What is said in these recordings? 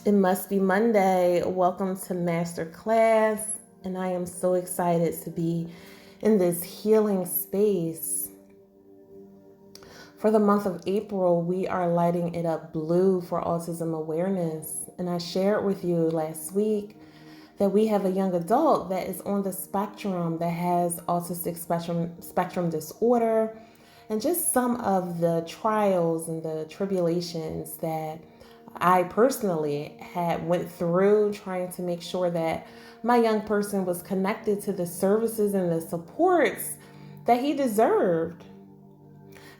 It must be Monday. Welcome to Master Class, and I am so excited to be in this healing space. For the month of April, we are lighting it up blue for autism awareness, and I shared with you last week that we have a young adult that is on the spectrum that has autistic spectrum disorder, and just some of the trials and the tribulations that I personally went through trying to make sure that my young person was connected to the services and the supports that he deserved.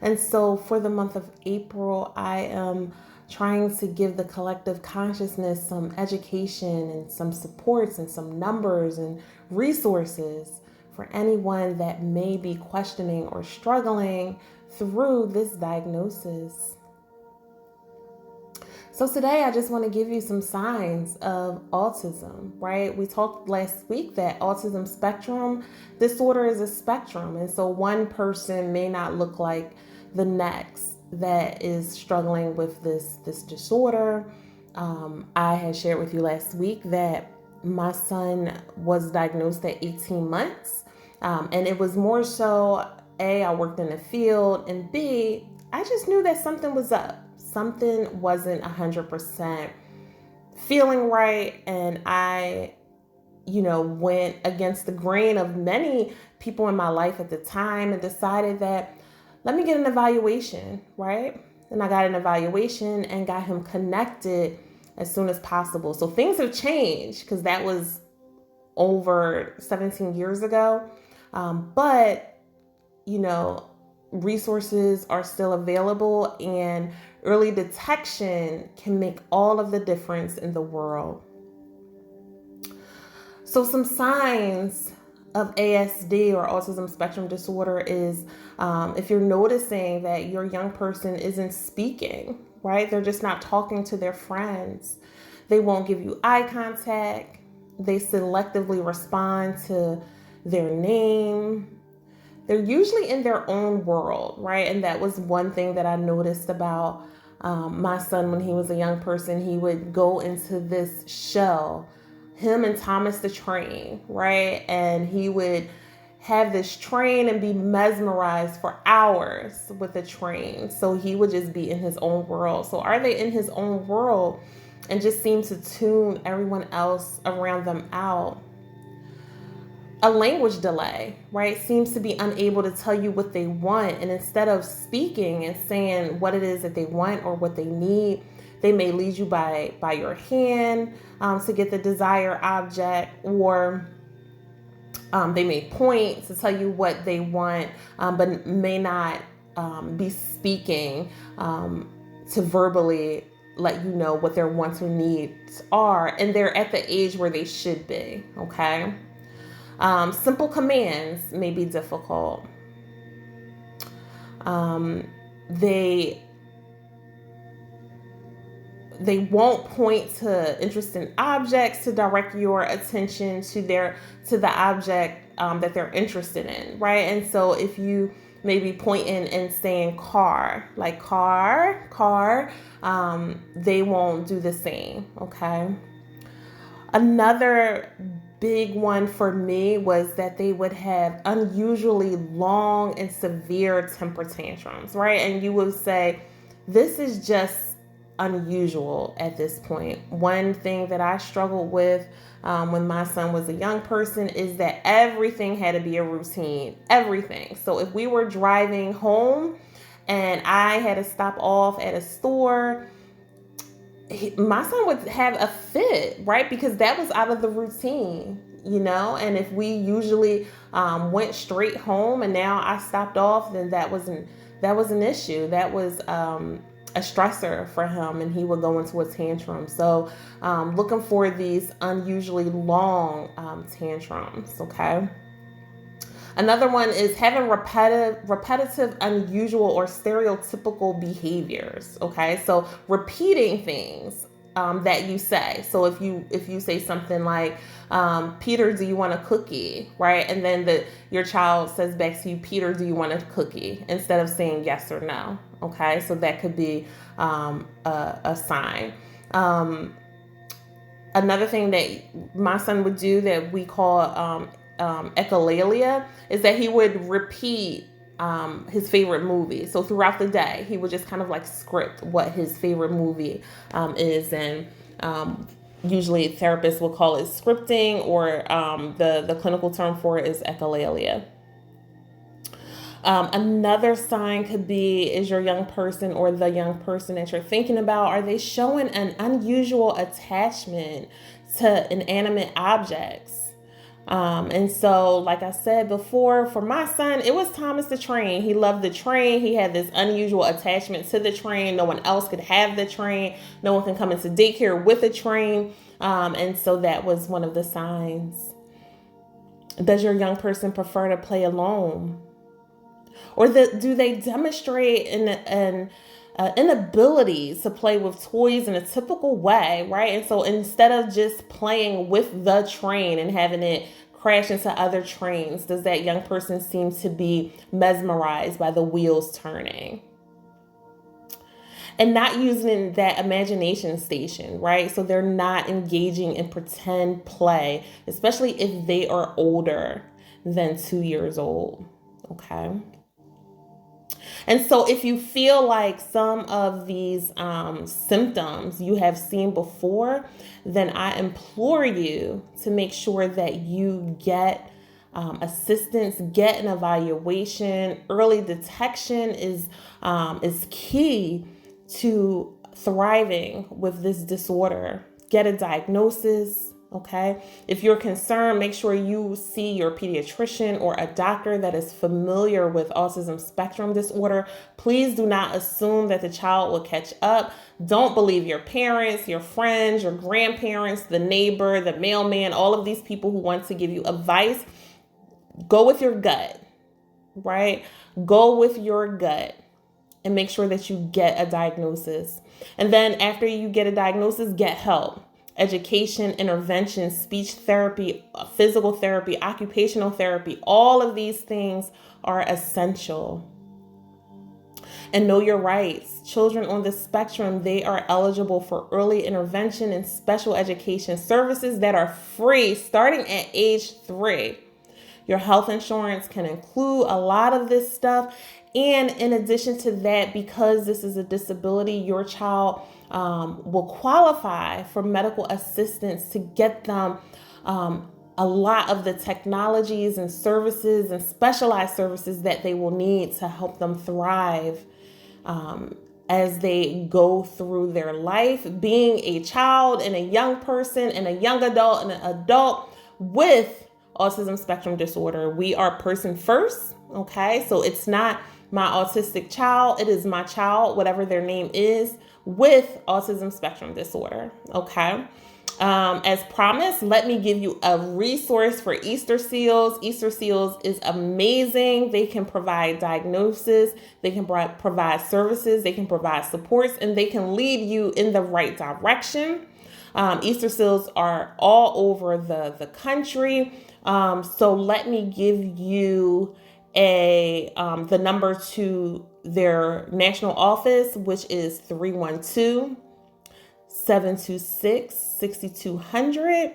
And so for the month of April, I am trying to give the collective consciousness some education and some supports and some numbers and resources for anyone that may be questioning or struggling through this diagnosis. So today I just want to give you some signs of autism, right? We talked last week that autism spectrum disorder is a spectrum. And so one person may not look like the next that is struggling with this disorder. I had shared with you last week that my son was diagnosed at 18 months. And it was more so, A, I worked in the field, and B, I just knew that something was up. Something wasn't 100% feeling right. And I, went against the grain of many people in my life at the time and decided that let me get an evaluation, right? And I got an evaluation and got him connected as soon as possible. So things have changed because that was over 17 years ago. But resources are still available, and early detection can make all of the difference in the world. So some signs of ASD or autism spectrum disorder is if you're noticing that your young person isn't speaking, right? They're just not talking to their friends. They won't give you eye contact. They selectively respond to their name. They're usually in their own world, right? And that was one thing that I noticed about my son when he was a young person. He would go into this shell, him and Thomas the Train, right? And he would have this train and be mesmerized for hours with the train. So he would just be in his own world. So are they in his own world and just seem to tune everyone else around them out? A language delay, right? Seems to be unable to tell you what they want. And instead of speaking and saying what it is that they want or what they need, they may lead you by your hand to get the desired object, or they may point to tell you what they want, but may not be speaking to verbally let you know what their wants or needs are. And they're at the age where they should be, okay? Simple commands may be difficult. They won't point to interesting objects to direct your attention to the object that they're interested in, right? And so if you maybe pointing and saying car, like car, they won't do the same, okay? Another big one for me was that they would have unusually long and severe temper tantrums, right? And you would say, this is just unusual at this point. One thing that I struggled with when my son was a young person is that everything had to be a routine, everything. So if we were driving home and I had to stop off at a store, my son would have a fit, right? Because that was out of the routine, and if we usually went straight home and now I stopped off, then that was an issue. That was a stressor for him, and he would go into a tantrum. So looking for these unusually long tantrums, okay? Another one is having repetitive, unusual, or stereotypical behaviors. Okay, so repeating things that you say. So if you say something like, "Peter, do you want a cookie?" Right, and then your child says back to you, "Peter, do you want a cookie?" Instead of saying yes or no. Okay, so that could be a sign. Another thing that my son would do that we call echolalia is that he would repeat his favorite movie. So throughout the day, he would just kind of like script what his favorite movie is. And usually therapists will call it scripting, or the clinical term for it is echolalia. Another sign could be, is your young person or the young person that you're thinking about, are they showing an unusual attachment to inanimate objects? And so, like I said before, for my son, it was Thomas the Train. He loved the train. He had this unusual attachment to the train. No one else could have the train. No one can come into daycare with a train. And so that was one of the signs. Does your young person prefer to play alone? Or do they demonstrate an inability to play with toys in a typical way, right? And so instead of just playing with the train and having it crash into other trains, does that young person seem to be mesmerized by the wheels turning? And not using that imagination station, right? So they're not engaging in pretend play, especially if they are older than 2 years old, okay? And so if you feel like some of these symptoms you have seen before, then I implore you to make sure that you get assistance, get an evaluation. Early detection is key to thriving with this disorder. Get a diagnosis. Okay. If you're concerned, make sure you see your pediatrician or a doctor that is familiar with autism spectrum disorder. Please do not assume that the child will catch up. Don't believe your parents, your friends, your grandparents, the neighbor, the mailman, all of these people who want to give you advice. Go with your gut, right? Go with your gut and make sure that you get a diagnosis. And then after you get a diagnosis, get help. Education, intervention, speech therapy, physical therapy, occupational therapy, all of these things are essential. And know your rights. Children on the spectrum, they are eligible for early intervention and special education services that are free starting at age 3. Your health insurance can include a lot of this stuff. And in addition to that, because this is a disability, your child will qualify for medical assistance to get them a lot of the technologies and services and specialized services that they will need to help them thrive as they go through their life, being a child and a young person and a young adult and an adult with autism spectrum disorder. We are person first, okay? So it's not my autistic child, it is my child, whatever their name is, with autism spectrum disorder, okay? As promised, let me give you a resource for Easter Seals. Easter Seals is amazing. They can provide diagnosis, they can provide services, they can provide supports, and they can lead you in the right direction. Easter Seals are all over the country. So let me give you the number to their national office, which is 312-726-6200,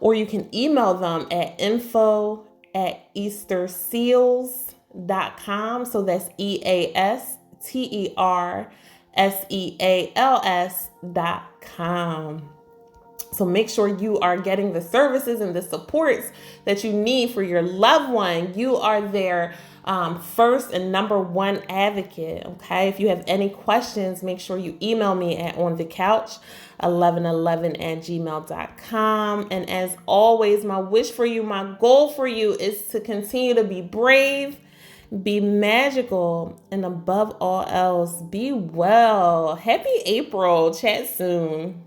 or you can email them at info@easterseals.com. So that's EASTERSEALS.com. So make sure you are getting the services and the supports that you need for your loved one. You are their first and number one advocate. Okay. If you have any questions, make sure you email me at onthecouch1111@gmail.com. And as always, my wish for you, my goal for you is to continue to be brave, be magical, and above all else, be well. Happy April. Chat soon.